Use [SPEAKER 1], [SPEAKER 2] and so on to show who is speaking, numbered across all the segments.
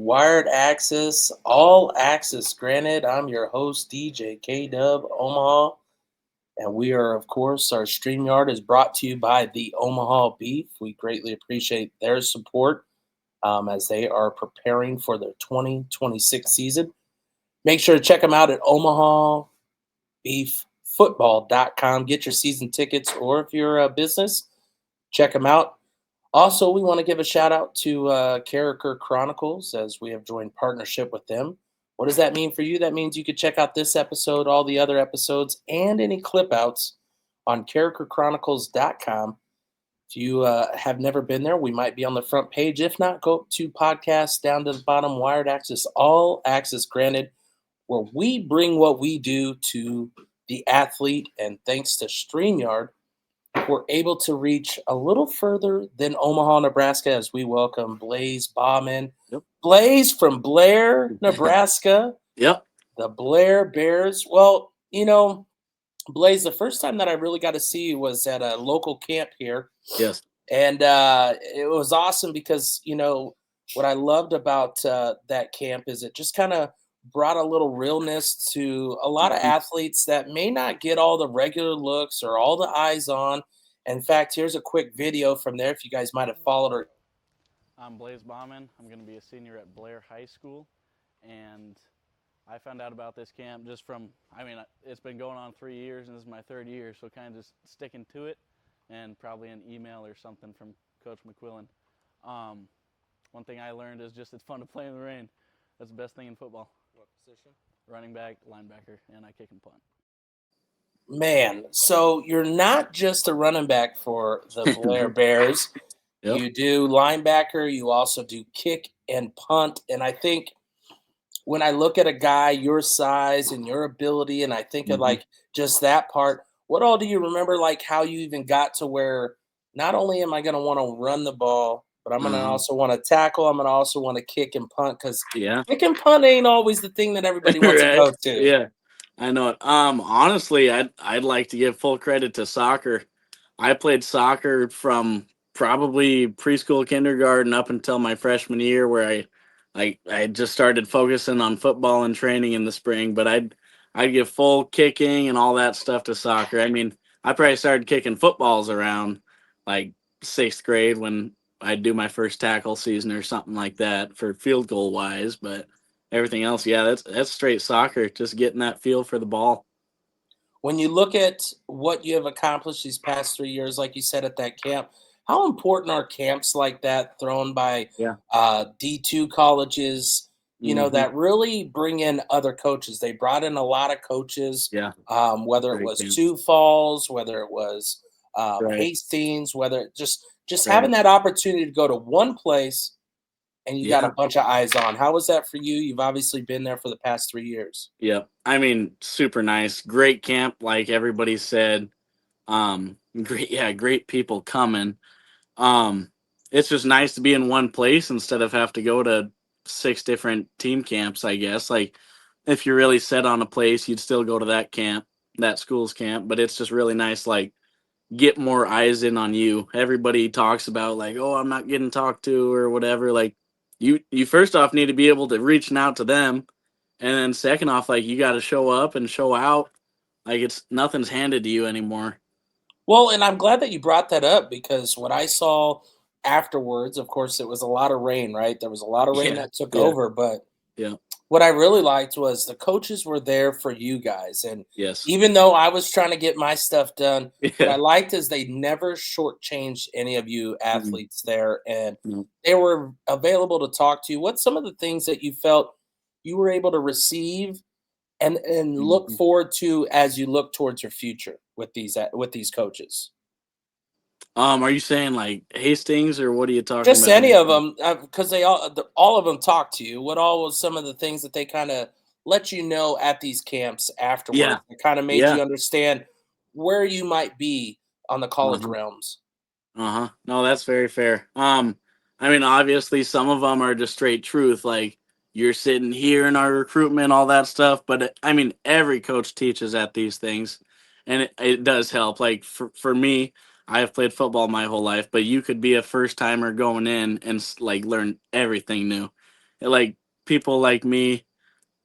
[SPEAKER 1] Wired Axcess All Axcess Granted. I'm your host, DJ K Dub, Omaha. And we are, of course, our StreamYard is brought to you by the Omaha Beef. We greatly appreciate their support as they are preparing for their 2026 season. Make sure to check them out at omahabeeffootball.com. Get your season tickets, or if you're a business, check them out. Also, we want to give a shout out to Character Chronicles as we have joined partnership with them. What does that mean for you? That means you could check out this episode, all the other episodes, and any clip outs on characterchronicles.com. If you have never been there, we might be on the front page. If not, go to podcasts down to the bottom, Wired Axcess, All Axcess Granted, where we bring what we do to the athlete. And thanks to StreamYard, we're able to reach a little further than Omaha, Nebraska, as we welcome Blaise Baughman.
[SPEAKER 2] Yep.
[SPEAKER 1] Blaise from Blair, Nebraska.
[SPEAKER 2] Yep.
[SPEAKER 1] The Blair Bears. Well, Blaise, the first time that I really got to see you was at a local camp here.
[SPEAKER 2] Yes.
[SPEAKER 1] And it was awesome because, what I loved about that camp is it just kind of brought a little realness to a lot of athletes that may not get all the regular looks or all the eyes on. In fact, here's a quick video from there if you guys might have followed her.
[SPEAKER 3] I'm Blaise Baughman. I'm going to be a senior at Blair High School, and I found out about this camp just from, it's been going on 3 years, and this is my third year, so kind of just sticking to it, and probably an email or something from Coach McQuillan. One thing I learned is just it's fun to play in the rain. That's the best thing in football.
[SPEAKER 4] What position?
[SPEAKER 3] Running back, linebacker, and I kick and punt.
[SPEAKER 1] Man, so you're not just a running back for the Blair Bears.
[SPEAKER 2] Yep.
[SPEAKER 1] You do linebacker. You also do kick and punt. And I think when I look at a guy your size and your ability, and I think of like just that part, what all do you remember, like how you even got to where not only am I going to want to run the ball, but I'm going to also want to tackle. I'm going to also want to kick and punt because kick and punt ain't always the thing that everybody wants to go to.
[SPEAKER 2] Yeah, I know it. Honestly, I'd like to give full credit to soccer. I played soccer from probably preschool, kindergarten up until my freshman year, where I just started focusing on football and training in the spring. But I'd give full kicking and all that stuff to soccer. I mean, I probably started kicking footballs around like 6th grade when I'd do my first tackle season or something like that for field goal wise. But everything else, yeah, that's straight soccer, just getting that feel for the ball.
[SPEAKER 1] When you look at what you have accomplished these past 3 years, like you said at that camp, how important are camps like that thrown by D2 colleges, that really bring in other coaches? They brought in a lot of coaches, whether it was Sioux Falls, whether it was Hastings, whether it just having that opportunity to go to one place and you got a bunch of eyes on. How was that for you? You've obviously been there for the past 3 years.
[SPEAKER 2] Yeah. I mean, super nice. Great camp, like everybody said. Great people coming. It's just nice to be in one place instead of have to go to 6 different team camps, I guess. Like, if you're really set on a place, you'd still go to that camp, that school's camp. But it's just really nice, like, get more eyes in on you. Everybody talks about, like, oh, I'm not getting talked to or whatever. Like, you first off need to be able to reach out to them. And then second off, like, you got to show up and show out. Like, nothing's handed to you anymore.
[SPEAKER 1] Well, and I'm glad that you brought that up because what I saw afterwards, of course, it was a lot of rain, right? There was a lot of rain that took over, but what I really liked was the coaches were there for you guys. And even though I was trying to get my stuff done, what I liked is they never shortchanged any of you athletes there, and they were available to talk to you. What's some of the things that you felt you were able to receive and look forward to as you look towards your future with these coaches?
[SPEAKER 2] Are you saying like Hastings or what are you talking about?
[SPEAKER 1] Just any of them, because they all of them talk to you. What all was some of the things that they kind of let you know at these camps afterwards? It kind of made you understand where you might be on the college realms.
[SPEAKER 2] No, that's very fair. I mean, obviously some of them are just straight truth, like you're sitting here in our recruitment, all that stuff. But I mean, every coach teaches at these things, and it does help. Like for me, I have played football my whole life, but you could be a first timer going in and like learn everything new. like people like me,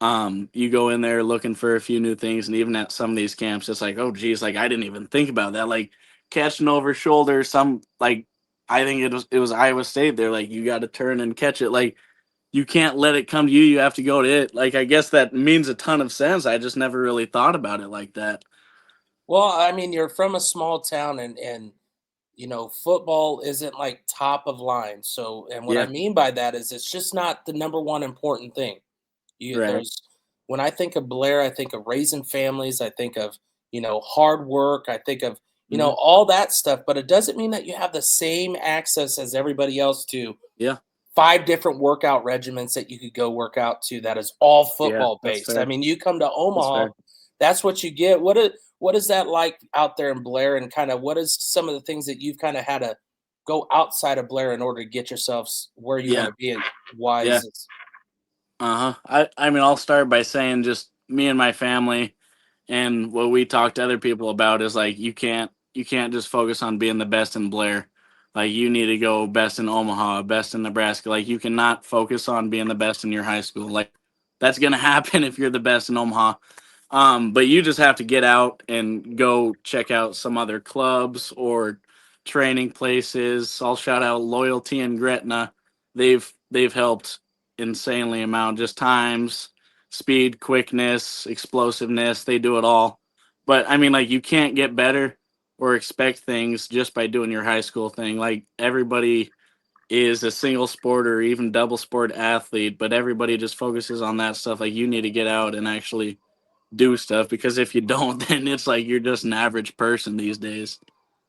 [SPEAKER 2] you go in there looking for a few new things, and even at some of these camps, it's like, oh geez, like I didn't even think about that. Like catching over shoulder, some like I think it was Iowa State. They're like, you got to turn and catch it. Like you can't let it come to you. You have to go to it. Like I guess that means a ton of sense. I just never really thought about it like that.
[SPEAKER 1] Well, I mean, you're from a small town, and football isn't like top of line. So, and what I
[SPEAKER 2] Yeah,
[SPEAKER 1] mean by that is it's just not the number one important thing.
[SPEAKER 2] right.
[SPEAKER 1] There's when I think of Blair, I think of raising families, I think of, hard work, I think of,
[SPEAKER 2] Hmm.
[SPEAKER 1] all that stuff, but it doesn't mean that you have the same access as everybody else to
[SPEAKER 2] Yeah,
[SPEAKER 1] 5 different workout regimens that you could go work out to that is all
[SPEAKER 2] yeah,
[SPEAKER 1] football
[SPEAKER 2] that's
[SPEAKER 1] based. I
[SPEAKER 2] fair.
[SPEAKER 1] mean, you come to
[SPEAKER 2] That's
[SPEAKER 1] Omaha,
[SPEAKER 2] fair.
[SPEAKER 1] that's what you get. What is that like out there in Blair, and kind of what is some of the things that you've kind of had to go outside of Blair in order to get yourselves where you want
[SPEAKER 2] Yeah,
[SPEAKER 1] to be
[SPEAKER 2] yeah.
[SPEAKER 1] wise?
[SPEAKER 2] Uh-huh. I mean, I'll start by saying just me and my family and what we talk to other people about is like you can't just focus on being the best in Blair. Like you need to go best in Omaha, best in Nebraska. Like you cannot focus on being the best in your high school. Like that's gonna happen if you're the best in Omaha. But you just have to get out and go check out some other clubs or training places. I'll shout out Loyalty and Gretna. They've helped insanely amount, just times, speed, quickness, explosiveness. They do it all. But I mean, like you can't get better or expect things just by doing your high school thing. Like everybody is a single sport or even double sport athlete, but everybody just focuses on that stuff. Like you need to get out and actually do stuff because if you don't, then it's like you're just an average person these days.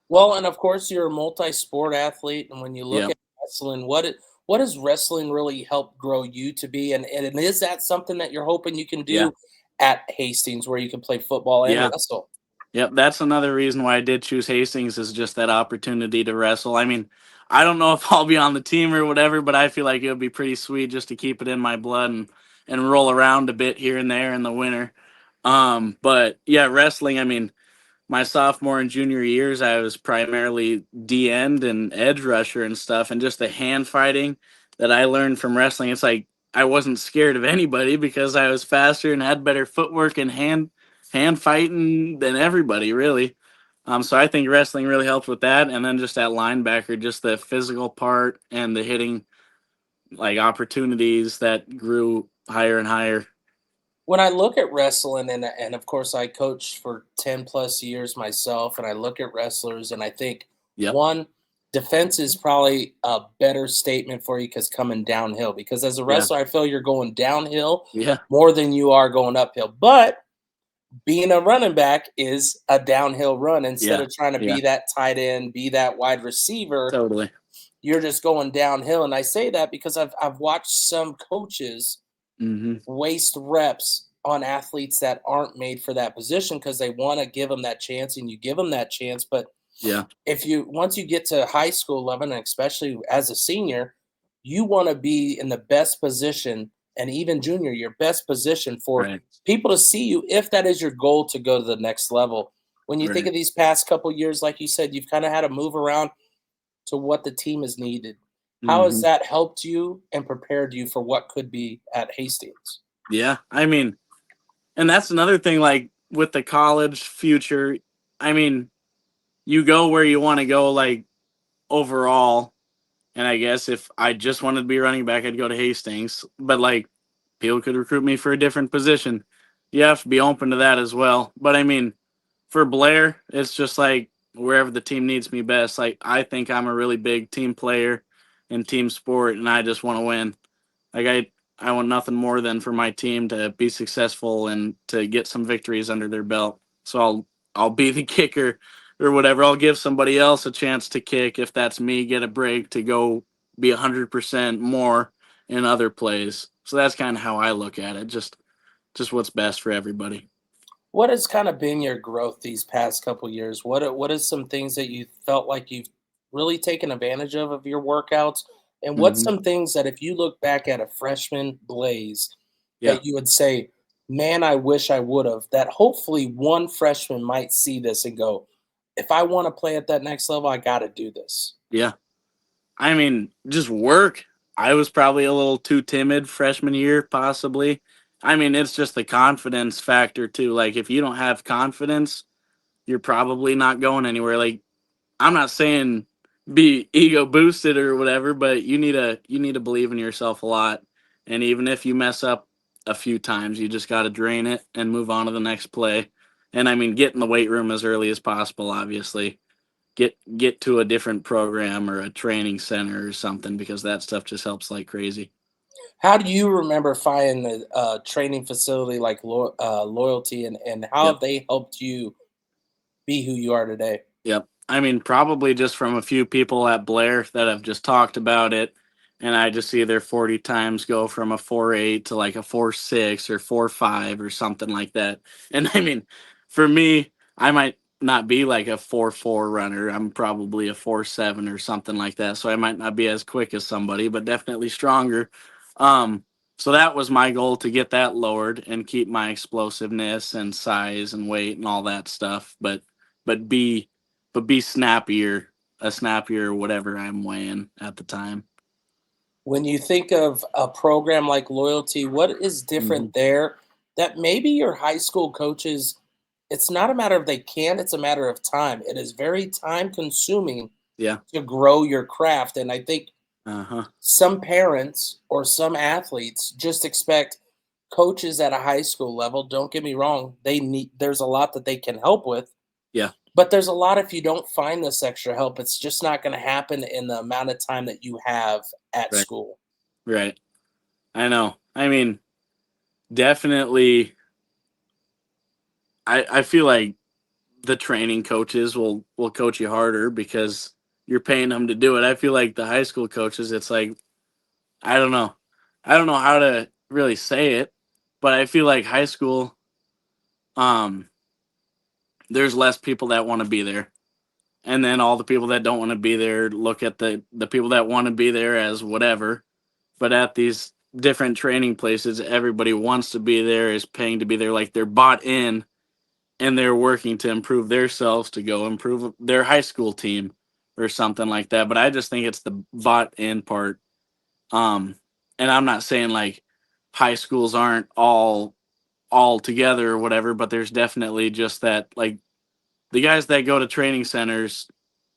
[SPEAKER 1] Well, and of course, you're a multi-sport athlete, and when you look
[SPEAKER 2] Yep.
[SPEAKER 1] at wrestling, what does wrestling really help grow you to be? And is that something that you're hoping you can
[SPEAKER 2] Yeah.
[SPEAKER 1] do at Hastings, where you can play football and
[SPEAKER 2] Yeah.
[SPEAKER 1] wrestle?
[SPEAKER 2] Yep. That's another reason why I did choose Hastings is just that opportunity to wrestle. I mean, I don't know if I'll be on the team or whatever, but I feel like it would be pretty sweet just to keep it in my blood and roll around a bit here and there in the winter. But yeah, wrestling, I mean, my sophomore and junior years, I was primarily D end and edge rusher and stuff, and just the hand fighting that I learned from wrestling. It's like I wasn't scared of anybody because I was faster and had better footwork and hand fighting than everybody really. So I think wrestling really helped with that, and then just at linebacker, just the physical part and the hitting like opportunities that grew higher and higher.
[SPEAKER 1] When I look at wrestling, and of course I coached for 10 plus years myself, and I look at wrestlers and I think,
[SPEAKER 2] Yep.
[SPEAKER 1] one, defense is probably a better statement for you because coming downhill. Because as a
[SPEAKER 2] Yeah.
[SPEAKER 1] wrestler, I feel you're going downhill
[SPEAKER 2] Yeah.
[SPEAKER 1] more than you are going uphill. But being a running back is a downhill run. Instead
[SPEAKER 2] Yeah.
[SPEAKER 1] of trying to
[SPEAKER 2] Yeah.
[SPEAKER 1] be that tight end, be that wide receiver,
[SPEAKER 2] Totally.
[SPEAKER 1] you're just going downhill. And I say that because I've watched some coaches
[SPEAKER 2] Hmm.
[SPEAKER 1] waste reps on athletes that aren't made for that position because they want to give them that chance, and you give them that chance. But
[SPEAKER 2] Yeah.
[SPEAKER 1] if you once you get to high school level, and especially as a senior, you want to be in the best position, and even junior, your best position for
[SPEAKER 2] Right.
[SPEAKER 1] people to see you if that is your goal to go to the next level. When you think
[SPEAKER 2] Right.
[SPEAKER 1] of these past couple years, like you said, you've kind of had to move around to what the team has needed. How has
[SPEAKER 2] Hmm.
[SPEAKER 1] that helped you and prepared you for what could be at Hastings?
[SPEAKER 2] Yeah. I mean, and that's another thing, like with the college future, I mean, you go where you want to go, like overall. And I guess if I just wanted to be running back, I'd go to Hastings. But like people could recruit me for a different position. You have to be open to that as well. But I mean, for Blair, it's just like wherever the team needs me best. Like I think I'm a really big team player in team sport, and I just want to win. Like I want nothing more than for my team to be successful and to get some victories under their belt. So I'll be the kicker or whatever. I'll give somebody else a chance to kick if that's me, get a break to go be 100% more in other plays. So that's kind of how I look at it. Just what's best for everybody.
[SPEAKER 1] What has kind of been your growth these past couple years? What is some things that you felt like you've really taken advantage of your workouts? And what's
[SPEAKER 2] Hmm.
[SPEAKER 1] some things that if you look back at a freshman Blaze
[SPEAKER 2] Yeah.
[SPEAKER 1] that you would say, man, I wish I would have, that hopefully one freshman might see this and go, if I want to play at that next level, I got to do this.
[SPEAKER 2] Yeah. I mean, just work. I was probably a little too timid freshman year, possibly. I mean, it's just the confidence factor too. Like, if you don't have confidence, you're probably not going anywhere. Like, I'm not saying be ego boosted or whatever, but you need to believe in yourself a lot. And even if you mess up a few times, you just got to drain it and move on to the next play. And I mean, get in the weight room as early as possible, obviously. Get to a different program or a training center or something, because that stuff just helps like crazy.
[SPEAKER 1] How do you remember finding a training facility like Loyalty, and how
[SPEAKER 2] Yep.
[SPEAKER 1] have they helped you be who you are today?
[SPEAKER 2] Yep. I mean, probably just from a few people at Blair that have just talked about it. And I just see their 40 times go from a 4.8 to like a 4.6 or 4.5 or something like that. And I mean, for me, I might not be like a 4.4 runner. I'm probably a 4.7 or something like that. So I might not be as quick as somebody, but definitely stronger. Um, so that was my goal, to get that lowered and keep my explosiveness and size and weight and all that stuff. But be be snappier, a snappier whatever I'm weighing at the time.
[SPEAKER 1] When you think of a program like Loyalty, what is
[SPEAKER 2] Hmm.
[SPEAKER 1] different there that maybe your high school coaches, it's not a matter of they can, it's a matter of time. It is very time consuming
[SPEAKER 2] Yeah.
[SPEAKER 1] to grow your craft. And I think
[SPEAKER 2] Uh-huh.
[SPEAKER 1] some parents or some athletes just expect coaches at a high school level. Don't get me wrong, there's a lot that they can help with,
[SPEAKER 2] Yeah.
[SPEAKER 1] but there's a lot, if you don't find this extra help, it's just not going to happen in the amount of time that you have at
[SPEAKER 2] Right.
[SPEAKER 1] school.
[SPEAKER 2] Right. I know. I mean, definitely I feel like the training coaches will coach you harder because you're paying them to do it. I feel like the high school coaches, it's like, I don't know. I don't know how to really say it, but I feel like high school, um there's less people that want to be there. And then all the people that don't want to be there look at the people that want to be there as whatever. But at these different training places, everybody wants to be there, is paying to be there, like they're bought in, and they're working to improve themselves to go improve their high school team or something like that. But I just think it's the bought in part. um and I'm not saying like high schools aren't all together or whatever, but there's definitely just that, like, the guys that go to training centers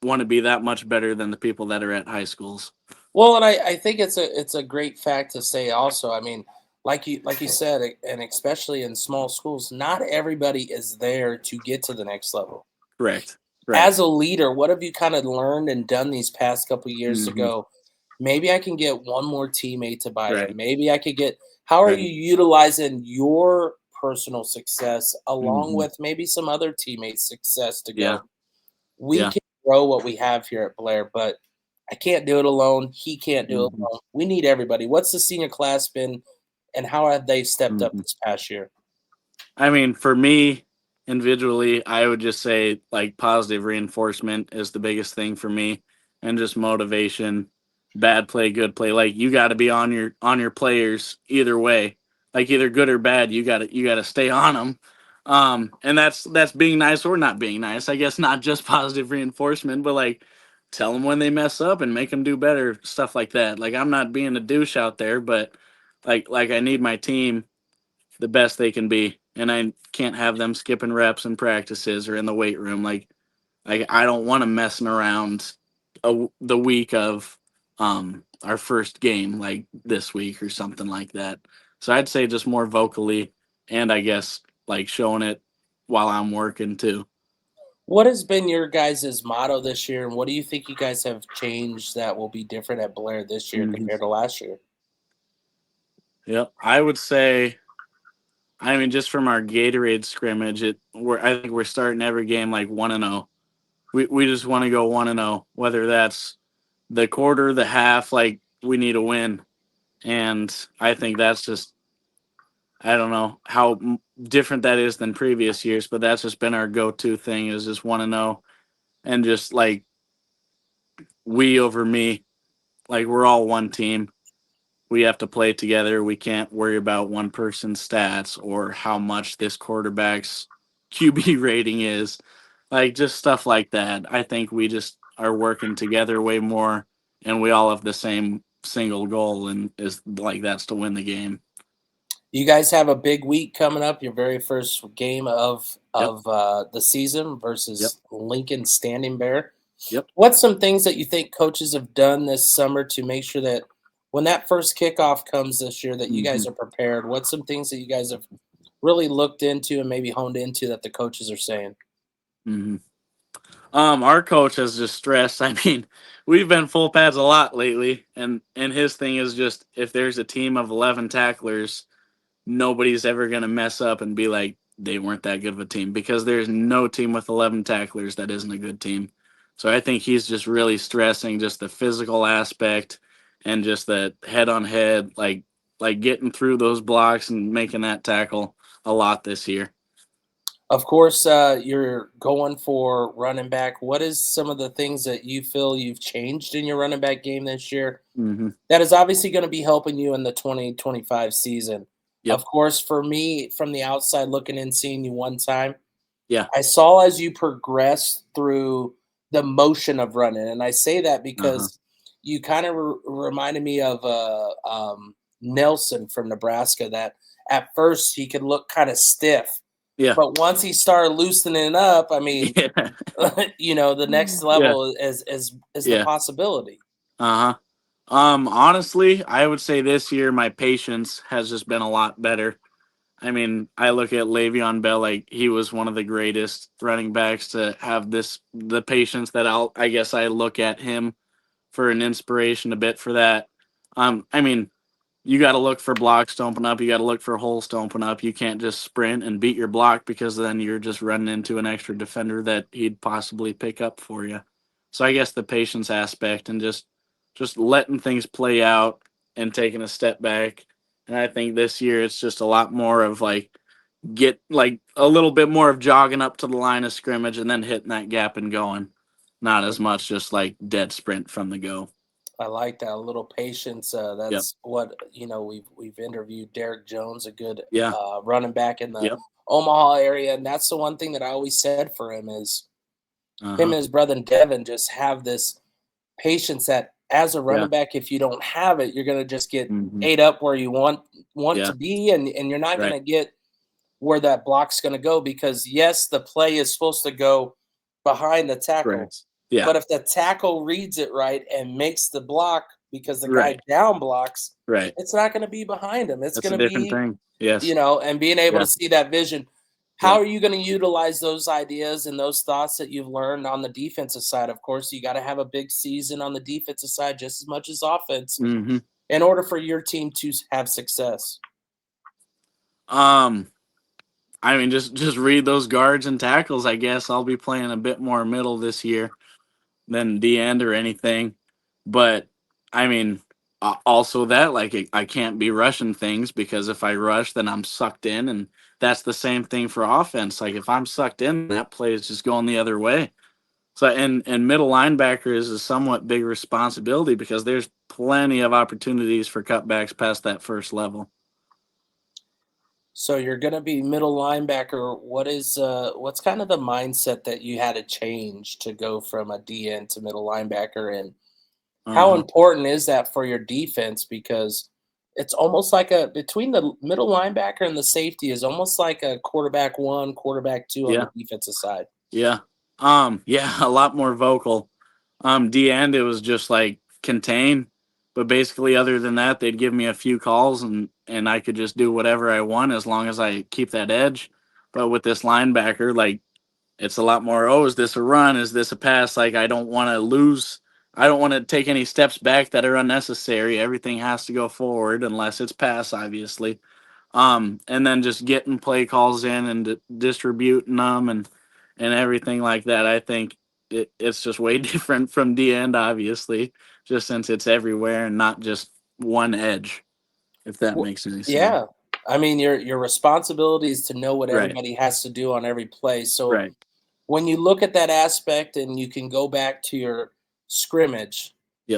[SPEAKER 2] want to be that much better than the people that are at high schools.
[SPEAKER 1] Well, and I think it's a great fact to say also. I mean, like you said, and especially in small schools, not everybody is there to get to the next level.
[SPEAKER 2] Correct. Right.
[SPEAKER 1] As a leader, what have you kind of learned and done these past couple years to
[SPEAKER 2] Hmm.
[SPEAKER 1] go, maybe I can get one more teammate to buy in.
[SPEAKER 2] Right.
[SPEAKER 1] Maybe I could get, how are
[SPEAKER 2] Right.
[SPEAKER 1] you utilizing your personal success along
[SPEAKER 2] Hmm.
[SPEAKER 1] with maybe some other teammates' success to
[SPEAKER 2] Yeah.
[SPEAKER 1] go, we
[SPEAKER 2] Yeah.
[SPEAKER 1] can grow what we have here at Blair, but I can't do it alone. He can't do it
[SPEAKER 2] Hmm.
[SPEAKER 1] alone. We need everybody. What's the senior class been, and how have they stepped up
[SPEAKER 2] Hmm.
[SPEAKER 1] this past year?
[SPEAKER 2] I mean, for me individually, I would just say like positive reinforcement is the biggest thing for me, and just motivation. Bad play, good play. Like, you got to be on your players either way. Like, either good or bad, you got to stay on them. And that's being nice or not being nice. I guess not just positive reinforcement, but like, tell them when they mess up and make them do better, stuff like that. Like, I'm not being a douche out there, but like I need my team the best they can be, and I can't have them skipping reps and practices or in the weight room. Like I don't want them messing around the week of our first game, like this week or something like that. So I'd say just more vocally, and I guess like showing it while I'm working too.
[SPEAKER 1] What has been your guys' motto this year, and what do you think you guys have changed that will be different at Blair this year
[SPEAKER 2] Hmm.
[SPEAKER 1] compared to last year?
[SPEAKER 2] Yep, I would say. I mean, just from our Gatorade scrimmage, I think we're starting every game like 1-0. We just want to go 1-0, whether that's the quarter, the half. Like, we need a win, and I think that's just, I don't know how different that is than previous years, but that's just been our go-to thing, is just 1-0, and just like we over me. Like, we're all one team. We have to play together. We can't worry about one person's stats or how much this quarterback's QB rating is. Like, just stuff like that. I think we just are working together way more, and we all have the same single goal, and is like that's to win the game.
[SPEAKER 1] You guys have a big week coming up. Your very first game of
[SPEAKER 2] Yep.
[SPEAKER 1] the season versus
[SPEAKER 2] Yep.
[SPEAKER 1] Lincoln Standing Bear.
[SPEAKER 2] Yep.
[SPEAKER 1] What's some things that you think coaches have done this summer to make sure that when that first kickoff comes this year, that you guys are prepared? What's some things that you guys have really looked into and maybe honed into that the coaches are saying?
[SPEAKER 2] Our coach has just stressed. I mean, we've been full pads a lot lately, and his thing is just if there's a team of 11 tacklers, nobody's ever gonna mess up and be like they weren't that good of a team, because there's no team with 11 tacklers that isn't a good team. So I think he's just really stressing just the physical aspect and just the head on head, like getting through those blocks and making that tackle a lot this year.
[SPEAKER 1] Of course, you're going for running back. What is some of the things that you feel you've changed in your running back game this year that is obviously going to be helping you in the 2025 season?
[SPEAKER 2] Yep.
[SPEAKER 1] Of course, for me, from the outside looking in, seeing you one time,
[SPEAKER 2] Yeah.
[SPEAKER 1] I saw as you progress through the motion of running. And I say that because you kind of reminded me of Nelson from Nebraska, that at first he could look kind of stiff.
[SPEAKER 2] Yeah.
[SPEAKER 1] But once he started loosening up, I mean,
[SPEAKER 2] Yeah.
[SPEAKER 1] the next level is the possibility.
[SPEAKER 2] Honestly, I would say this year my patience has just been a lot better. I mean, I look at Le'Veon Bell, like he was one of the greatest running backs to have the patience that I guess I look at him for an inspiration a bit for that. I mean, you got to look for blocks to open up. You got to look for holes to open up. You can't just sprint and beat your block, because then you're just running into an extra defender that he'd possibly pick up for you. So I guess the patience aspect and just letting things play out and taking a step back. And I think this year it's just a lot more of get a little bit more of jogging up to the line of scrimmage and then hitting that gap and going. Not as much just dead sprint from the go.
[SPEAKER 1] I like that, a little patience. That's what we've interviewed Derek Jones, a good running back in the Omaha area, and that's the one thing that I always said for him is him and his brother Devin just have this patience that as a running back, if you don't have it, you're gonna just get ate up where you want to be, and you're not gonna get where that block's gonna go, because yes, the play is supposed to go behind the tackle.
[SPEAKER 2] Right. Yeah.
[SPEAKER 1] But if the tackle reads it right and makes the block because the guy down blocks, it's not going to be behind him. It's going to be
[SPEAKER 2] different thing. Yes.
[SPEAKER 1] And being able to see that vision. How are you going to utilize those ideas and those thoughts that you've learned on the defensive side? Of course, you got to have a big season on the defensive side just as much as offense in order for your team to have success.
[SPEAKER 2] I mean, just read those guards and tackles. I guess I'll be playing a bit more middle this year than the end or anything. But I mean, also that I can't be rushing things, because if I rush, then I'm sucked in, and that's the same thing for offense. Like if I'm sucked in, that play is just going the other way. So and middle linebacker is a somewhat big responsibility, because there's plenty of opportunities for cutbacks past that first level.
[SPEAKER 1] So you're going to be middle linebacker. What's kind of the mindset that you had to change to go from a DN to middle linebacker, and how important is that for your defense? Because it's almost like between the middle linebacker and the safety is almost like a quarterback 1, quarterback 2 on the defensive side.
[SPEAKER 2] Yeah. A lot more vocal. D end, it was just contain. But basically, other than that, they'd give me a few calls and I could just do whatever I want as long as I keep that edge. But with this linebacker, it's a lot more, is this a run? Is this a pass? I don't want to lose. I don't want to take any steps back that are unnecessary. Everything has to go forward unless it's pass, obviously. And then just getting play calls in and distributing them and everything like that. I think it's just way different from D end, obviously, just since it's everywhere and not just one edge, if that makes any sense.
[SPEAKER 1] Yeah. I mean, your responsibility is to know what everybody has to do on every play. So when you look at that aspect and you can go back to your scrimmage,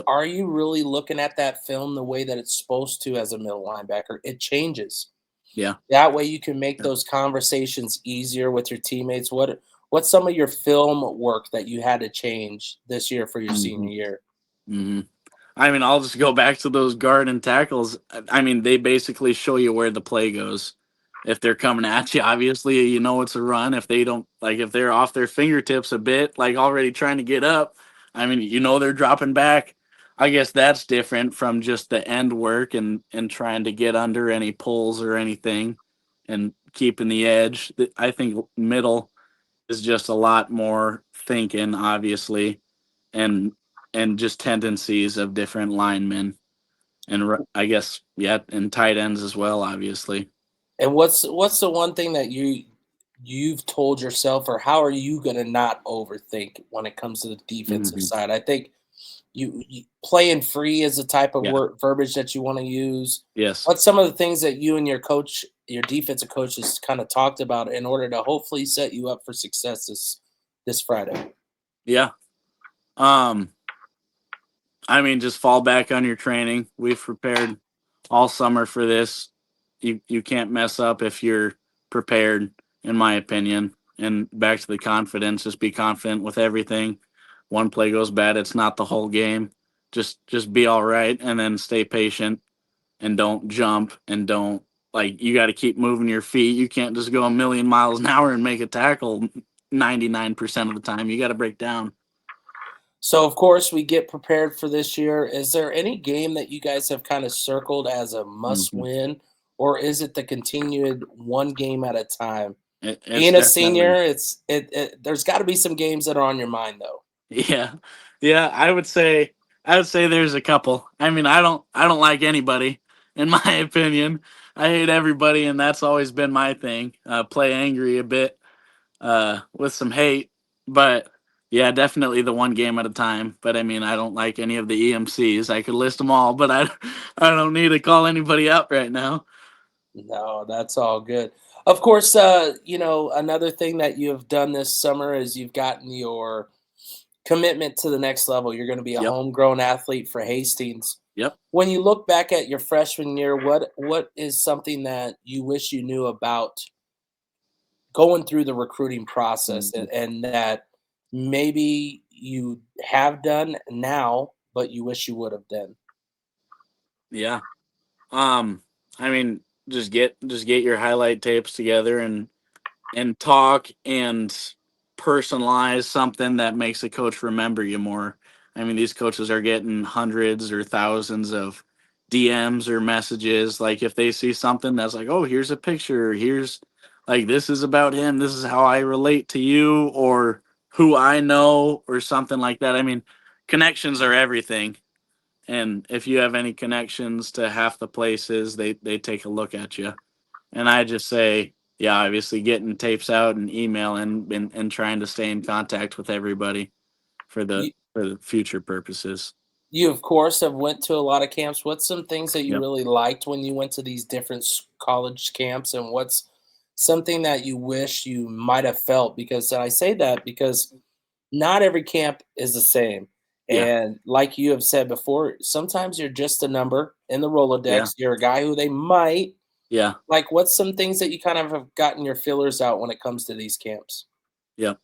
[SPEAKER 1] are you really looking at that film the way that it's supposed to as a middle linebacker? It changes.
[SPEAKER 2] Yeah.
[SPEAKER 1] That way you can make those conversations easier with your teammates. What's some of your film work that you had to change this year for your senior year?
[SPEAKER 2] I mean, I'll just go back to those guard and tackles. I mean, they basically show you where the play goes. If they're coming at you, obviously, you know it's a run. If they don't, like, if they're off their fingertips a bit, like already trying to get up, I mean, you know they're dropping back. I guess that's different from just the end work and trying to get under any pulls or anything and keeping the edge. I think middle is just a lot more thinking, obviously, and just tendencies of different linemen, and I guess and tight ends as well, obviously.
[SPEAKER 1] And what's the one thing that you've told yourself, or how are you going to not overthink when it comes to the defensive side? I think you playing free is the type of verbiage that you want to use.
[SPEAKER 2] Yes.
[SPEAKER 1] What's some of the things that you and your coach, your defensive coaches, kind of talked about in order to hopefully set you up for success this Friday?
[SPEAKER 2] Yeah. I mean, just fall back on your training. We've prepared all summer for this. You can't mess up if you're prepared, in my opinion. And back to the confidence, just be confident with everything. One play goes bad, it's not the whole game. Just be all right, and then stay patient and don't jump and don't, like, you got to keep moving your feet. You can't just go a million miles an hour and make a tackle 99% of the time. You got to break down.
[SPEAKER 1] So, of course, we get prepared for this year. Is there any game that you guys have kind of circled as a must-win, or is it the continued one game at a time? Being a senior, there's got to be some games that are on your mind, though.
[SPEAKER 2] Yeah, I would say there's a couple. I mean, I don't like anybody, in my opinion. I hate everybody, and that's always been my thing. Play angry a bit, with some hate, but yeah, definitely the one game at a time. But I mean, I don't like any of the EMCs. I could list them all, but I don't need to call anybody out right now.
[SPEAKER 1] No, that's all good. Of course, another thing that you have done this summer is you've gotten your commitment to the next level. You're going to be a homegrown athlete for Hastings.
[SPEAKER 2] Yep.
[SPEAKER 1] When you look back at your freshman year, what is something that you wish you knew about going through the recruiting process, and that maybe you have done now, but you wish you would have done?
[SPEAKER 2] Yeah. I mean, just get your highlight tapes together and talk and personalize something that makes a coach remember you more. I mean, these coaches are getting hundreds or thousands of DMs or messages. Like, if they see something that's like, oh, here's a picture, here's, like, this is about him, this is how I relate to you, or who I know, or something like that. I mean, connections are everything. And if you have any connections to half the places, they take a look at you. And I just say, yeah, obviously getting tapes out and emailing and trying to stay in contact with everybody for the future purposes.
[SPEAKER 1] You, of course, have went to a lot of camps. What's some things that you
[SPEAKER 2] Yep.
[SPEAKER 1] really liked when you went to these different college camps, and what's something that you wish you might have felt? Because I say that because not every camp is the same.
[SPEAKER 2] Yeah.
[SPEAKER 1] And like you have said before, sometimes you're just a number in the Rolodex.
[SPEAKER 2] Yeah.
[SPEAKER 1] You're a guy who they might.
[SPEAKER 2] Yeah.
[SPEAKER 1] Like, what's some things that you kind of have gotten your fillers out when it comes to these camps?
[SPEAKER 2] Yep.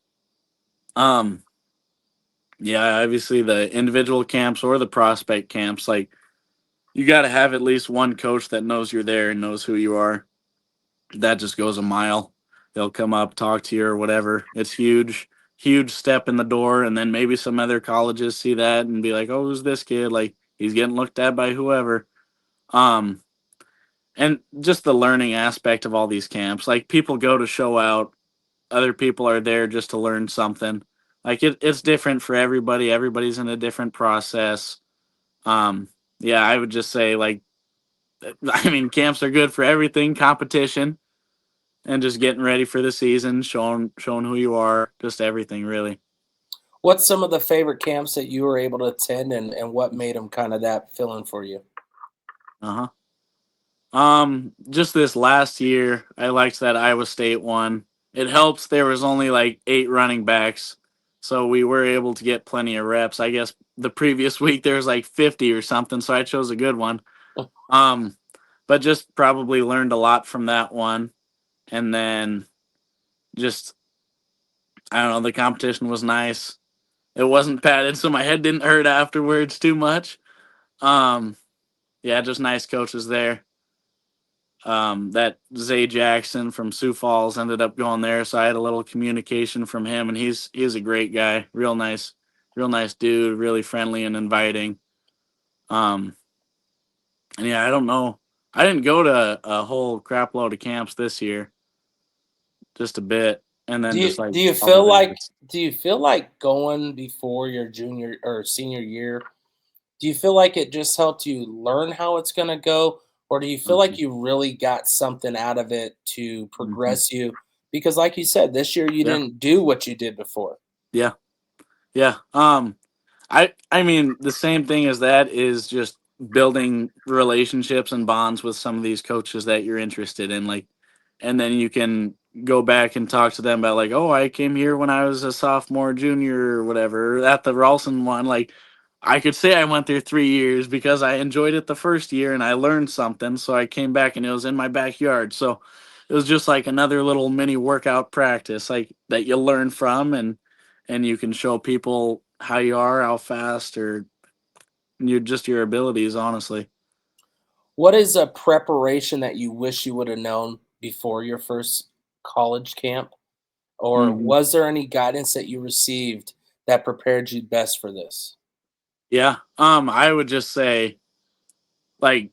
[SPEAKER 2] Yeah, obviously the individual camps or the prospect camps, like, you got to have at least one coach that knows you're there and knows who you are. That just goes a mile. They'll come up, talk to you or whatever. It's huge step in the door. And then maybe some other colleges see that and be like, oh, who's this kid? Like, he's getting looked at by whoever. And just the learning aspect of all these camps. Like, people go to show out. Other people are there just to learn something. Like, it's different for everybody. Everybody's in a different process. Yeah, I would just say, like, I mean, camps are good for everything, competition, and just getting ready for the season, showing who you are, just everything, really.
[SPEAKER 1] What's some of the favorite camps that you were able to attend, and what made them kind of that feeling for you?
[SPEAKER 2] Just this last year, I liked that Iowa State one. It helps there was only like 8 running backs, so we were able to get plenty of reps. I guess the previous week there was like 50 or something, so I chose a good one. But just probably learned a lot from that one. And then just, I don't know, the competition was nice. It wasn't padded, so my head didn't hurt afterwards too much. Yeah, just nice coaches there. That Zay Jackson from Sioux Falls ended up going there, so I had a little communication from him, and he's a great guy, real nice dude, really friendly and inviting. And yeah, I don't know, I didn't go to a whole crap load of camps this year, just a bit, and
[SPEAKER 1] Do
[SPEAKER 2] then
[SPEAKER 1] you
[SPEAKER 2] just like
[SPEAKER 1] do you
[SPEAKER 2] all the
[SPEAKER 1] feel like
[SPEAKER 2] visits.
[SPEAKER 1] do you feel like going before your junior or senior year? Do you feel like it just helped you learn how it's going to go, or do you feel like
[SPEAKER 2] Mhm,
[SPEAKER 1] you really got something out of it to
[SPEAKER 2] mhm.
[SPEAKER 1] progress you? Because, like you said, this year you
[SPEAKER 2] Yeah,
[SPEAKER 1] didn't do what you did before.
[SPEAKER 2] yeah, yeah. I mean, the same thing as that is just building relationships and bonds with some of these coaches that you're interested in, like, and then you can go back and talk to them about like, oh, I came here when I was a sophomore, junior, or whatever, at the Ralston one. Like, I could say I went there 3 years because I enjoyed it the first year and I learned something, so I came back and it was in my backyard. So it was just like another little mini workout practice, like that you learn from, and you can show people how you are, how fast, or your abilities, honestly.
[SPEAKER 1] What is a preparation that you wish you would have known before your first college camp? Or
[SPEAKER 2] Hmm.
[SPEAKER 1] was there any guidance that you received that prepared you best for this?
[SPEAKER 2] Yeah. I would just say, like,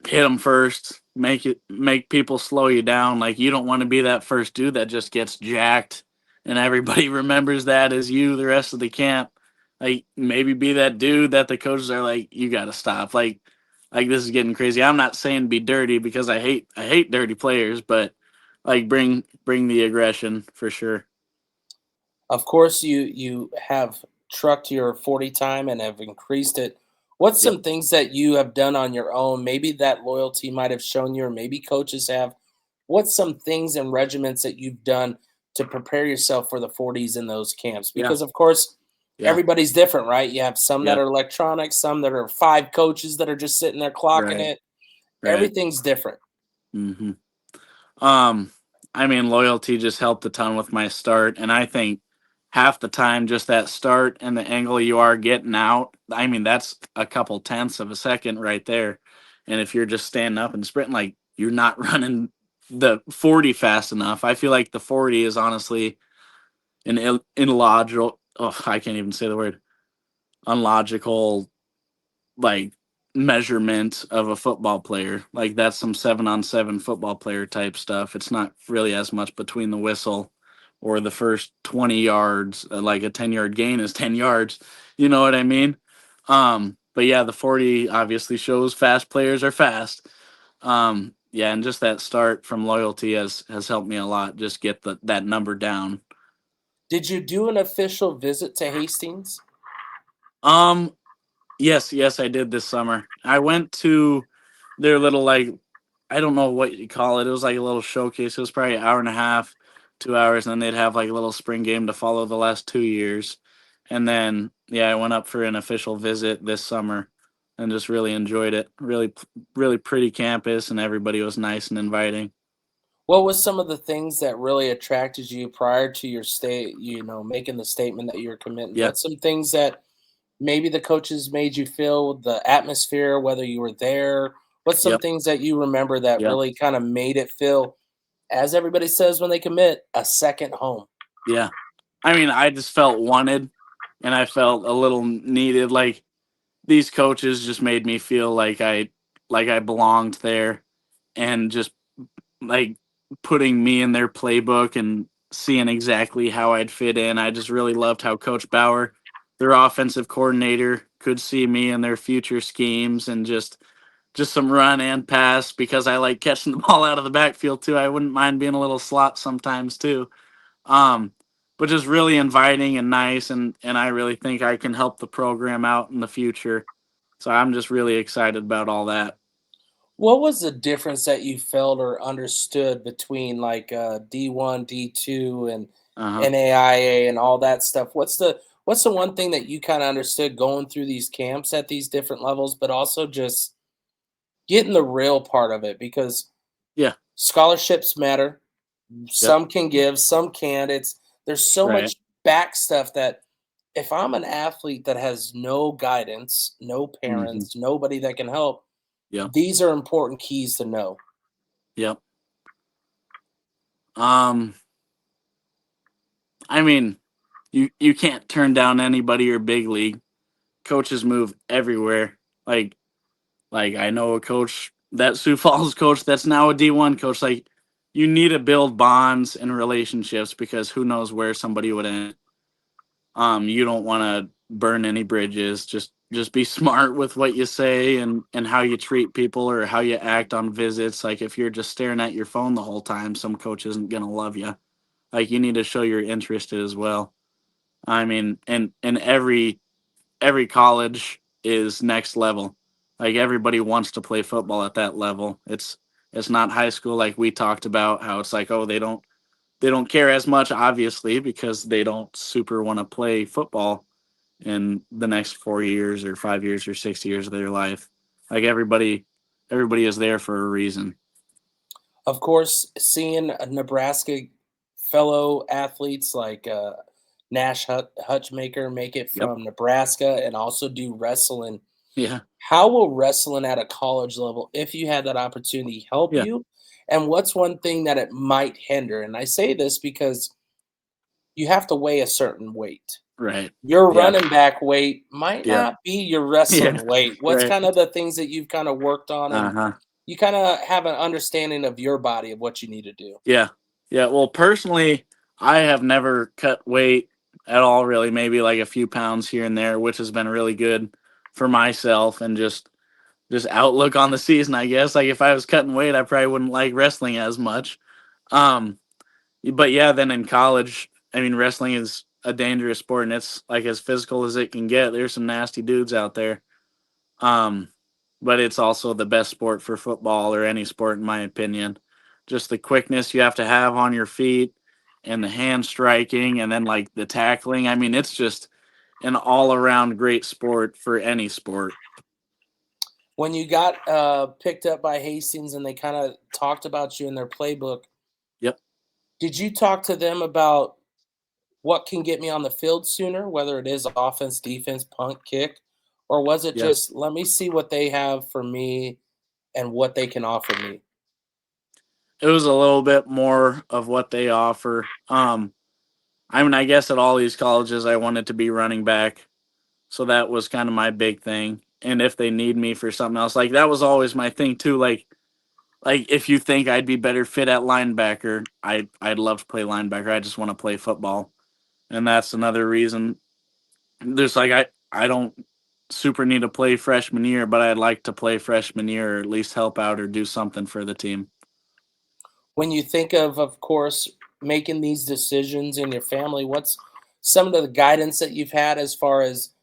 [SPEAKER 2] hit them first, make people slow you down. Like, you don't want to be that first dude that just gets jacked and everybody remembers that as you the rest of the camp. Like, maybe be that dude that the coaches are like, you got to stop. Like, this is getting crazy. I'm not saying be dirty because I hate dirty players, but like, bring the aggression for sure.
[SPEAKER 1] Of course, you have trucked your 40 time and have increased it. What's
[SPEAKER 2] Yep.
[SPEAKER 1] some things that you have done on your own? Maybe that loyalty might have shown you, or maybe coaches have. What's some things and regiments that you've done to prepare yourself for the 40s in those camps?
[SPEAKER 2] Yeah.
[SPEAKER 1] Because of course,
[SPEAKER 2] Yeah.
[SPEAKER 1] everybody's different, right? You have some that
[SPEAKER 2] Yeah.
[SPEAKER 1] are electronic, some that are five coaches that are just sitting there clocking
[SPEAKER 2] Right.
[SPEAKER 1] it.
[SPEAKER 2] Right.
[SPEAKER 1] Everything's different.
[SPEAKER 2] Hmm. Um, I mean, loyalty just helped a ton with my start, and I think half the time, just that start and the angle you are getting out, I mean, that's a couple tenths of a second right there. And if you're just standing up and sprinting, like, you're not running the 40 fast enough. I feel like the 40 is honestly an illogical. Oh, I can't even say the word. Unlogical, like, measurement of a football player. Like, that's some 7-on-7 football player type stuff. It's not really as much between the whistle or the first 20 yards. Like, a 10-yard gain is 10 yards. You know what I mean? But yeah, the 40 obviously shows fast players are fast. Yeah, and just that start from loyalty has helped me a lot. Just get that number down.
[SPEAKER 1] Did you do an official visit to Hastings?
[SPEAKER 2] Um, yes, I did this summer. I went to their little, like, I don't know what you call it. It was like a little showcase. It was probably an hour and a half, 2 hours, and then they'd have like a little spring game to follow the last 2 years. And then yeah, I went up for an official visit this summer and just really enjoyed it. Really pretty campus, and everybody was nice and inviting.
[SPEAKER 1] What was some of the things that really attracted you prior to your stay, making the statement that you're committing?
[SPEAKER 2] Yeah,
[SPEAKER 1] What's some things that maybe the coaches made you feel, the atmosphere, whether you were there? What's some
[SPEAKER 2] yep,
[SPEAKER 1] things that you remember that
[SPEAKER 2] yep,
[SPEAKER 1] really kind of made it feel, as everybody says when they commit, a second home?
[SPEAKER 2] yeah. I mean, I just felt wanted, and I felt a little needed. Like, these coaches just made me feel like I belonged there, and just like putting me in their playbook and seeing exactly how I'd fit in. I just really loved how Coach Bauer, their offensive coordinator, could see me in their future schemes, and just some run and pass because I like catching the ball out of the backfield too. I wouldn't mind being a little slot sometimes too. Um, but just really inviting and nice, and I really think I can help the program out in the future. So I'm just really excited about all that.
[SPEAKER 1] What was the difference that you felt or understood between like D1, D2, and
[SPEAKER 2] Uh huh.
[SPEAKER 1] NAIA and all that stuff? What's the one thing that you kind of understood going through these camps at these different levels, but also just getting the real part of it? Because
[SPEAKER 2] Yeah.
[SPEAKER 1] scholarships matter.
[SPEAKER 2] Yep.
[SPEAKER 1] Some can give, some can't. There's so
[SPEAKER 2] Right.
[SPEAKER 1] much back stuff that if I'm an athlete that has no guidance, no
[SPEAKER 2] Hmm.
[SPEAKER 1] parents, nobody that can help,
[SPEAKER 2] Yep.
[SPEAKER 1] these are important keys to know.
[SPEAKER 2] Yep. Um, I mean, you can't turn down anybody or big league. Coaches move everywhere. Like I know a coach, that Sioux Falls coach that's now a D1 coach. Like, you need to build bonds and relationships because who knows where somebody would end. You don't want to burn any bridges. Just be smart with what you say and how you treat people or how you act on visits. Like, if you're just staring at your phone the whole time, some coach isn't gonna love you. Like, you need to show you're interested as well. I mean, and every college is next level. Like, everybody wants to play football at that level. It's not high school like we talked about, how it's like, oh, they don't care as much, obviously, because they don't super want to play football in the next 4 years or 5 years or 6 years of their life. Like, everybody is there for a reason.
[SPEAKER 1] Of course, seeing a Nebraska fellow athletes like Nash Hutchmaker make it
[SPEAKER 2] Yep.
[SPEAKER 1] from Nebraska and also do wrestling.
[SPEAKER 2] Yeah.
[SPEAKER 1] How will wrestling at a college level, if you had that opportunity, help
[SPEAKER 2] Yeah.
[SPEAKER 1] you? And what's one thing that it might hinder? And I say this because you have to weigh a certain weight.
[SPEAKER 2] Right.
[SPEAKER 1] Your
[SPEAKER 2] Yeah.
[SPEAKER 1] running back weight might
[SPEAKER 2] Yeah.
[SPEAKER 1] not be your
[SPEAKER 2] Yeah.
[SPEAKER 1] wrestling weight. What's
[SPEAKER 2] Right.
[SPEAKER 1] kind of the things that you've kind of worked on and
[SPEAKER 2] Uh-huh.
[SPEAKER 1] you kind of have an understanding of your body of what you need to do?
[SPEAKER 2] Yeah. Yeah. Well, personally, I have never cut weight at all, really. Maybe like a few pounds here and there, which has been really good for myself and just outlook on the season, I guess. Like, if I was cutting weight, I probably wouldn't like wrestling as much. Um, but yeah, then in college, I mean, wrestling is a dangerous sport and it's like as physical as it can get. There's some nasty dudes out there. Um, but it's also the best sport for football or any sport, in my opinion. Just the quickness you have to have on your feet and the hand striking and then like the tackling. I mean, it's just an all around great sport for any sport.
[SPEAKER 1] When you got picked up by Hastings and they kind of talked about you in their playbook,
[SPEAKER 2] Yep.
[SPEAKER 1] did you talk to them about what can get me on the field sooner, whether it is offense, defense, punt, kick, or was it
[SPEAKER 2] Yeah.
[SPEAKER 1] just let me see what they have for me and what they can offer me?
[SPEAKER 2] It was a little bit more of what they offer. I mean, I guess at all these colleges, I wanted to be running back. So that was kind of my big thing. And if they need me for something else, like, that was always my thing too. Like if you think I'd be better fit at linebacker, I'd love to play linebacker. I just want to play football. And that's another reason. There's like, I don't super need to play freshman year, but I'd like to play freshman year or at least help out or do something for the team.
[SPEAKER 1] When you think of course, making these decisions in your family, what's some of the guidance that you've had as far as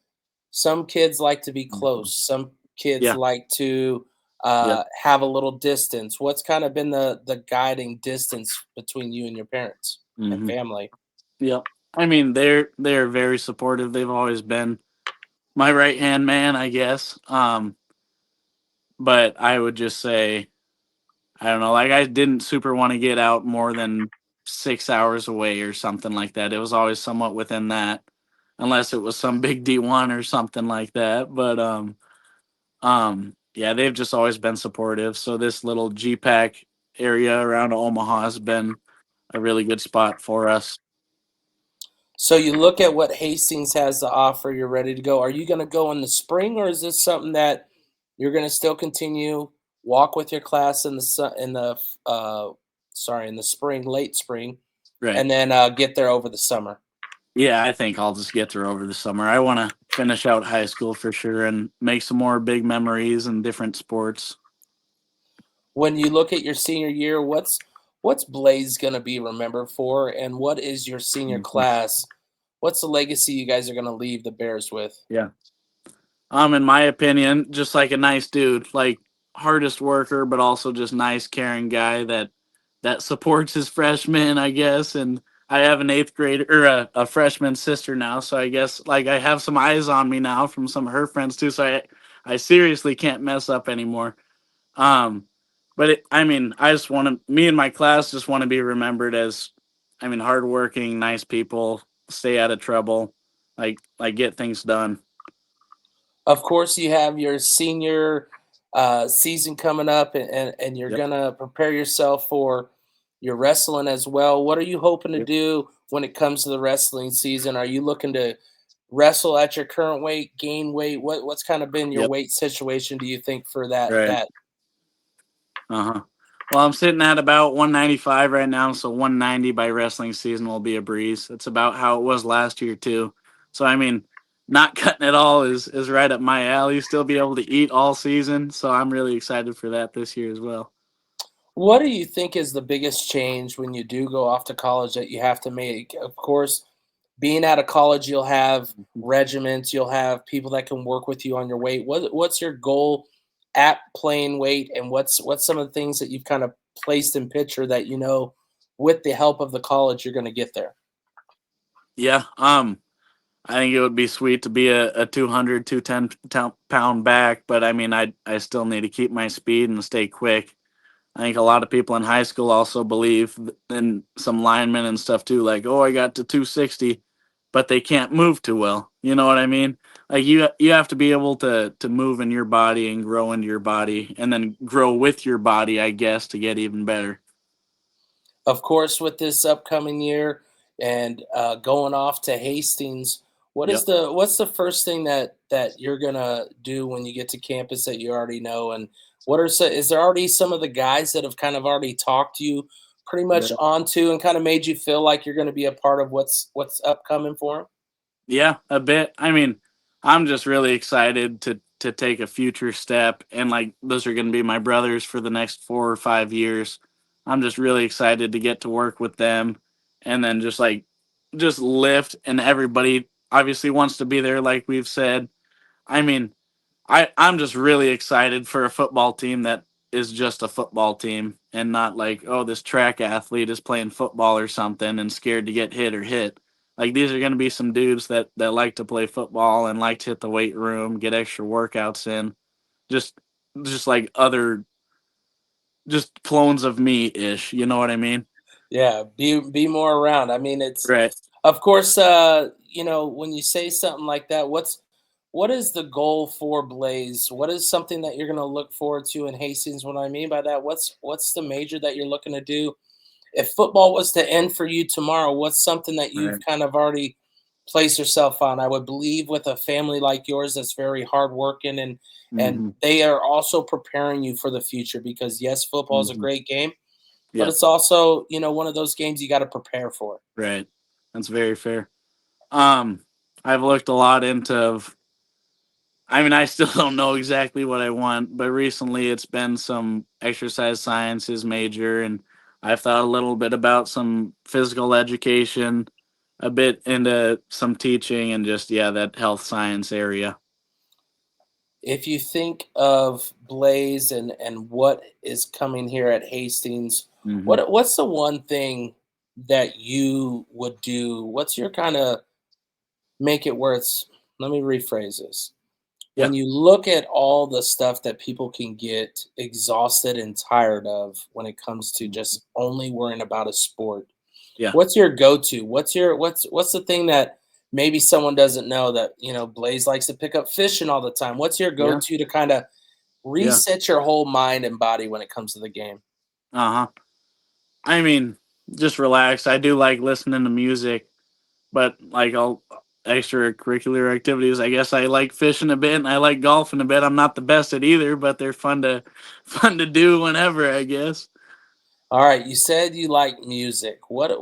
[SPEAKER 1] some kids like to be
[SPEAKER 2] Mhm.
[SPEAKER 1] close, some kids
[SPEAKER 2] Yeah.
[SPEAKER 1] like to
[SPEAKER 2] Yep.
[SPEAKER 1] have a little distance. What's kind of been the guiding distance between you and your parents and
[SPEAKER 2] Hmm.
[SPEAKER 1] family?
[SPEAKER 2] Yep. I mean, they're very supportive. They've always been my right hand man, I guess. But I would just say, I don't know, like, I didn't super want to get out more than 6 hours away or something like that. It was always somewhat within that, unless it was some big D1 or something like that. But yeah, they've just always been supportive. So this little GPAC area around Omaha has been a really good spot for us.
[SPEAKER 1] So you look at what Hastings has to offer, you're ready to go. Are you going to go in the spring, or is this something that you're going to still continue walk with your class in the in the spring, late spring,
[SPEAKER 2] Right.
[SPEAKER 1] and then get there over the summer?
[SPEAKER 2] Yeah, I think I'll just get there over the summer. I want to finish out high school for sure and make some more big memories in different sports.
[SPEAKER 1] When you look at your senior year, what's Blaise going to be remembered for, and what is your senior
[SPEAKER 2] Mhm.
[SPEAKER 1] class? What's the legacy you guys are going to leave the Bears with?
[SPEAKER 2] Yeah. In my opinion, just like a nice dude, like, hardest worker, but also just nice, caring guy that supports his freshmen, I guess. And I have an eighth grader or a freshman sister now, so I guess like I have some eyes on me now from some of her friends too. So I seriously can't mess up anymore. Um, but I mean, I just want to. Me and my class just want to be remembered as, I mean, hardworking, nice people, stay out of trouble, get things done.
[SPEAKER 1] Of course, you have your senior season coming up, and you're
[SPEAKER 2] Yep.
[SPEAKER 1] gonna prepare yourself for your wrestling as well. What are you hoping to
[SPEAKER 2] Yep.
[SPEAKER 1] do when it comes to the wrestling season? Are you looking to wrestle at your current weight, gain weight? What's kind of been your
[SPEAKER 2] Yep.
[SPEAKER 1] weight situation? Do you think for that
[SPEAKER 2] Right.
[SPEAKER 1] that
[SPEAKER 2] Uh-huh. Well, I'm sitting at about 195 right now, so 190 by wrestling season will be a breeze. It's about how it was last year too. So I mean, not cutting it all is right up my alley. Still be able to eat all season, so I'm really excited for that this year as well.
[SPEAKER 1] What do you think is the biggest change when you do go off to college that you have to make? Of course, being out of college, you'll have regiments, you'll have people that can work with you on your weight. What's your goal at playing weight, and what's some of the things that you've kind of placed in picture that with the help of the college you're going to get there?
[SPEAKER 2] Yeah. I think it would be sweet to be a 200, 210 pound back, but I mean, I still need to keep my speed and stay quick. I think a lot of people in high school also believe, and some linemen and stuff too, like, oh, I got to 260, but they can't move too well. You know what I mean? Like you have to be able to move in your body and grow into your body, and then grow with your body, I guess, to get even better.
[SPEAKER 1] Of course, with this upcoming year and going off to Hastings,
[SPEAKER 2] Yep.
[SPEAKER 1] what's the first thing that you're gonna do when you get to campus that you already know? And is there already some of the guys that have kind of already talked you pretty much
[SPEAKER 2] Right.
[SPEAKER 1] onto and kind of made you feel like you're going to be a part of what's upcoming for them?
[SPEAKER 2] Yeah, a bit. I mean, I'm just really excited to take a future step, and like those are going to be my brothers for the next 4 or 5 years. I'm just really excited to get to work with them, and then just lift, and everybody obviously wants to be there, like we've said. I mean, I'm just really excited for a football team that is just a football team, and not like, oh, this track athlete is playing football or something and scared to get hit or hit. Like, these are going to be some dudes that like to play football and like to hit the weight room, get extra workouts in, just just like other just clones of me ish. You know what I mean?
[SPEAKER 1] Yeah, be more around. I mean, it's
[SPEAKER 2] Right.
[SPEAKER 1] of course, when you say something like that, what is the goal for Blaze? What is something that you're going to look forward to in Hastings? What I mean by that, what's the major that you're looking to do? If football was to end for you tomorrow, what's something that you've
[SPEAKER 2] Right.
[SPEAKER 1] kind of already placed yourself on? I would believe with a family like yours that's very hardworking and
[SPEAKER 2] Mm-hmm.
[SPEAKER 1] they are also preparing you for the future because yes, football is a
[SPEAKER 2] Mm-hmm.
[SPEAKER 1] great game, but
[SPEAKER 2] Yep.
[SPEAKER 1] it's also, one of those games you got to prepare for.
[SPEAKER 2] Right. That's very fair. Um, I've looked a lot into. I mean, I still don't know exactly what I want, but recently it's been some exercise sciences major, and I've thought a little bit about some physical education, a bit into some teaching, and just, yeah, that health science area.
[SPEAKER 1] If you think of Blaze and what is coming here at Hastings,
[SPEAKER 2] Hmm.
[SPEAKER 1] what's the one thing that you would do? What's your kind of make it where it's let me rephrase this.
[SPEAKER 2] Yeah.
[SPEAKER 1] When you look at all the stuff that people can get exhausted and tired of when it comes to
[SPEAKER 2] Mhm.
[SPEAKER 1] just only worrying about a sport,
[SPEAKER 2] Yeah.
[SPEAKER 1] what's your go-to? What's the thing that maybe someone doesn't know that, Blaze likes to pick up fishing all the time? What's your
[SPEAKER 2] Yeah.
[SPEAKER 1] go-to to kind of
[SPEAKER 2] Yeah.
[SPEAKER 1] reset your whole mind and body when it comes to the game?
[SPEAKER 2] Uh huh. I mean, just relax. I do like listening to music, but like all extracurricular activities, I guess I like fishing a bit and I like golfing a bit. I'm not the best at either, but they're fun to do whenever, I guess.
[SPEAKER 1] All right, you said you like music.
[SPEAKER 2] Yeah.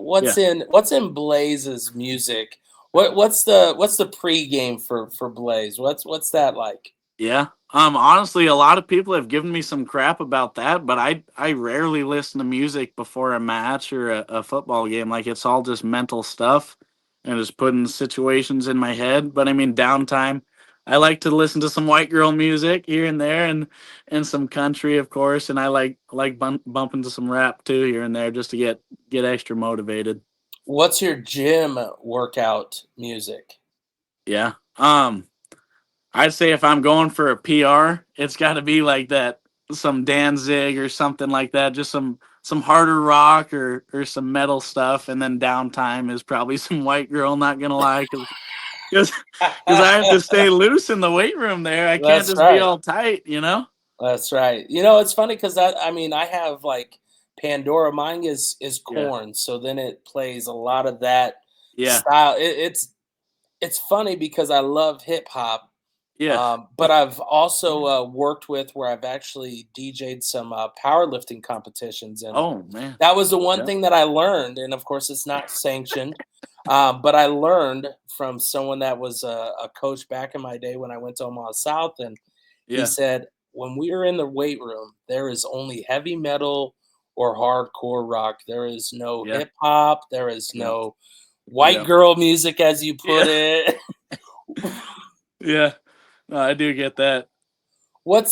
[SPEAKER 1] What's in Blaze's music? What's the pregame for Blaze? What's that like?
[SPEAKER 2] Yeah. Honestly, a lot of people have given me some crap about that, but I rarely listen to music before a match or a football game. Like, it's all just mental stuff and just putting situations in my head. But I mean, downtime, I like to listen to some white girl music here and there, and some country, of course, and I like bumping to some rap too here and there, just to get extra motivated.
[SPEAKER 1] What's your gym workout music?
[SPEAKER 2] Yeah. I'd say if I'm going for a PR, it's got to be like that, some Danzig or something like that, just some harder rock or some metal stuff, and then downtime is probably some white girl. Not gonna lie, because I have to stay loose in the weight room there. I can't
[SPEAKER 1] That's
[SPEAKER 2] just be
[SPEAKER 1] right.
[SPEAKER 2] all tight, you know?
[SPEAKER 1] That's right. You know, it's funny because I mean, I have like Pandora. Mine is
[SPEAKER 2] Yeah.
[SPEAKER 1] corn, so then it plays a lot of that
[SPEAKER 2] Yeah.
[SPEAKER 1] style. It's funny because I love hip hop,
[SPEAKER 2] Yeah.
[SPEAKER 1] but I've also worked with where I've actually DJ'd some powerlifting competitions, and
[SPEAKER 2] Oh, man.
[SPEAKER 1] that was the one
[SPEAKER 2] Yeah.
[SPEAKER 1] thing that I learned. And of course, it's not sanctioned, but I learned from someone that was a coach back in my day when I went to Omaha South, and he
[SPEAKER 2] Yeah.
[SPEAKER 1] said, when we are in the weight room, there is only heavy metal or hardcore rock. There is no
[SPEAKER 2] Yeah.
[SPEAKER 1] hip hop. There is
[SPEAKER 2] Yeah.
[SPEAKER 1] no white
[SPEAKER 2] Yeah.
[SPEAKER 1] girl music, as you put
[SPEAKER 2] Yeah.
[SPEAKER 1] it.
[SPEAKER 2] Yeah. No, I do get that.
[SPEAKER 1] What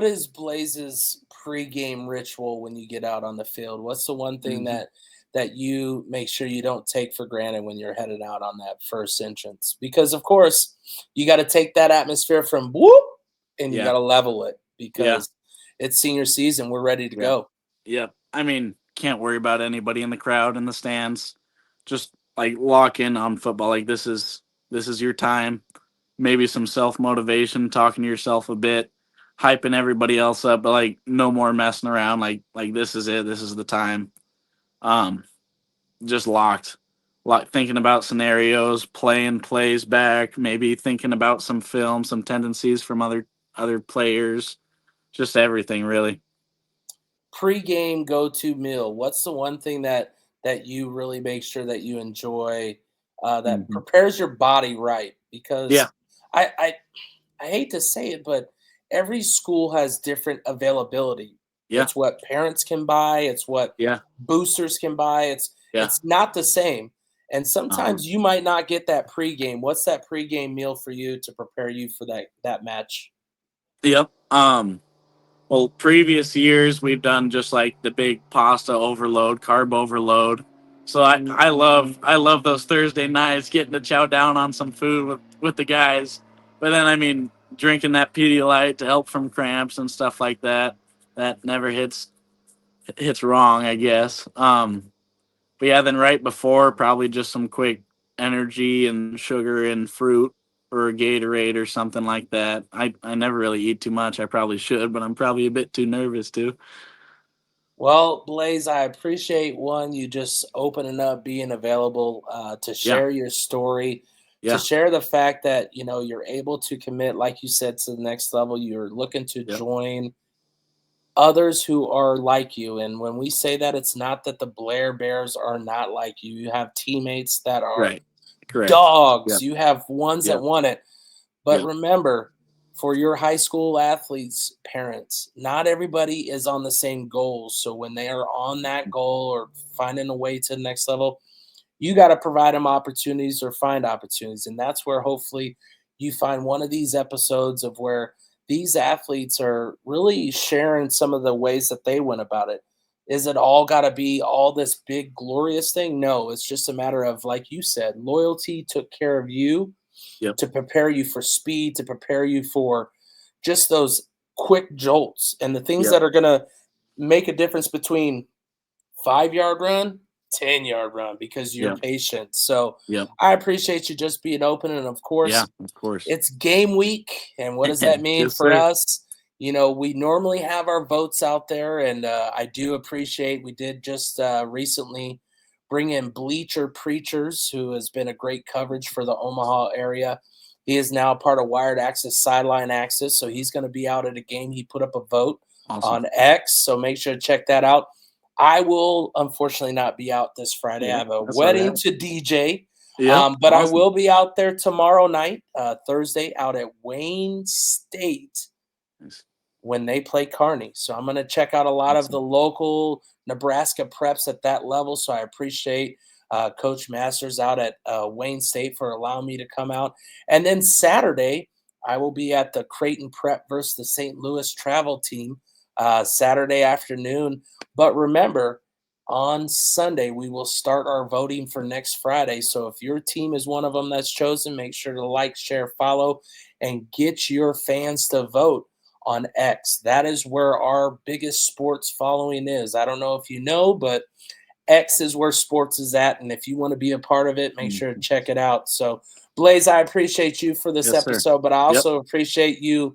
[SPEAKER 1] is Blaise's pregame ritual when you get out on the field? What's the one thing
[SPEAKER 2] Mhm.
[SPEAKER 1] that you make sure you don't take for granted when you're headed out on that first entrance? Because of course, you got to take that atmosphere from whoop and you got
[SPEAKER 2] Yeah.
[SPEAKER 1] to level it
[SPEAKER 2] Yeah.
[SPEAKER 1] because it's senior season. We're ready to
[SPEAKER 2] Yeah.
[SPEAKER 1] go.
[SPEAKER 2] Yep. I mean, can't worry about anybody in the crowd in the stands. Just like lock in on football. Like this is your time. Maybe some self motivation, talking to yourself a bit, hyping everybody else up, but like no more messing around. Like this is it. This is the time. Um, just locked. Thinking about scenarios, playing plays back, maybe thinking about some film, some tendencies from other players, just everything really.
[SPEAKER 1] Pre-game go-to meal. What's the one thing that you really make sure that you enjoy that
[SPEAKER 2] Mhm.
[SPEAKER 1] prepares your body right? Because
[SPEAKER 2] Yeah.
[SPEAKER 1] I I hate to say it, but every school has different availability.
[SPEAKER 2] Yeah.
[SPEAKER 1] It's what parents can buy, it's what
[SPEAKER 2] Yeah.
[SPEAKER 1] boosters can buy.
[SPEAKER 2] Yeah.
[SPEAKER 1] It's not the same. And
[SPEAKER 2] Uh-huh.
[SPEAKER 1] sometimes you might not get that pregame. What's that pregame meal for you to prepare you for that match?
[SPEAKER 2] Yep. Well, previous years we've done just like the big pasta overload, carb overload. So I love those Thursday nights getting to chow down on some food with the guys. But then I mean drinking that Pedialyte to help from cramps and stuff like that. That never hits wrong, I guess. But yeah, then right before probably just some quick energy and sugar and fruit or a Gatorade or something like that. I never really eat too much. I probably should, but I'm probably a bit too nervous too.
[SPEAKER 1] Well, Blaze, I appreciate one, you just opening up, being available to
[SPEAKER 2] Yeah,
[SPEAKER 1] share your story, to
[SPEAKER 2] yeah,
[SPEAKER 1] share the fact that you're able to commit, like you said, to the next level. You're looking to
[SPEAKER 2] yeah.
[SPEAKER 1] join others who are like you. And when we say that, it's not that the Blair Bears are not like you. You have teammates that are
[SPEAKER 2] Right. Correct.
[SPEAKER 1] dogs.
[SPEAKER 2] Yep.
[SPEAKER 1] You have ones that
[SPEAKER 2] Yep.
[SPEAKER 1] want it. But
[SPEAKER 2] Yep.
[SPEAKER 1] remember, for your high school athletes' parents, not everybody is on the same goals. So when they are on that goal or finding a way to the next level, you got to provide them opportunities or find opportunities. And that's where hopefully you find one of these episodes of where these athletes are really sharing some of the ways that they went about it. Is it all got to be all this big, glorious thing? No, it's just a matter of, like you said, loyalty took care of you
[SPEAKER 2] Yep.
[SPEAKER 1] to prepare you for speed, to prepare you for just those quick jolts and the things
[SPEAKER 2] Yep.
[SPEAKER 1] that are going to make a difference between 5-yard run, 10-yard run because you're
[SPEAKER 2] Yep.
[SPEAKER 1] patient. So
[SPEAKER 2] Yep.
[SPEAKER 1] I appreciate you just being open. And of
[SPEAKER 2] Yeah.
[SPEAKER 1] course,
[SPEAKER 2] Of course.
[SPEAKER 1] it's game week. And what does that mean
[SPEAKER 2] Yes,
[SPEAKER 1] for
[SPEAKER 2] sir.
[SPEAKER 1] us? We normally have our votes out there, and I do appreciate we did just recently bring in Bleacher Preachers, who has been a great coverage for the Omaha area. He is now part of Wired Axcess Sideline Access, so he's going to be out at a game. He put up a vote
[SPEAKER 2] Awesome.
[SPEAKER 1] on X, so make sure to check that out. I will unfortunately not be out this Friday. I
[SPEAKER 2] Yeah.
[SPEAKER 1] have a
[SPEAKER 2] That's all
[SPEAKER 1] wedding
[SPEAKER 2] right.
[SPEAKER 1] to DJ.
[SPEAKER 2] Yep.
[SPEAKER 1] But I
[SPEAKER 2] Awesome.
[SPEAKER 1] will be out there tomorrow night, Thursday, out at Wayne State
[SPEAKER 2] Nice.
[SPEAKER 1] when they play Kearney. So I'm going to check out a lot of
[SPEAKER 2] Awesome.
[SPEAKER 1] the local Nebraska preps at that level. So I appreciate Coach Masters out at Wayne State for allowing me to come out. And then Saturday, I will be at the Creighton Prep versus the St. Louis travel team Saturday afternoon. But remember, on Sunday, we will start our voting for next Friday. So if your team is one of them that's chosen, make sure to like, share, follow, and get your fans to vote on X. That is where our biggest sports following is. I don't know if you know, but X is where sports is at. And if you want to be a part of it, make sure to
[SPEAKER 2] Mhm.
[SPEAKER 1] check it out. So, Blaise, I appreciate you for this
[SPEAKER 2] Yes, sir.
[SPEAKER 1] episode, but I
[SPEAKER 2] Yep.
[SPEAKER 1] also appreciate you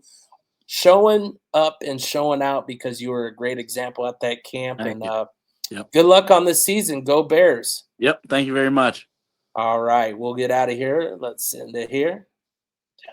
[SPEAKER 1] showing up and showing out because you were a great example at that camp.
[SPEAKER 2] Thank
[SPEAKER 1] And
[SPEAKER 2] you. Yep.
[SPEAKER 1] good luck on this season. Go Bears.
[SPEAKER 2] Yep. Thank you very much.
[SPEAKER 1] All right. We'll get out of here. Let's end it here.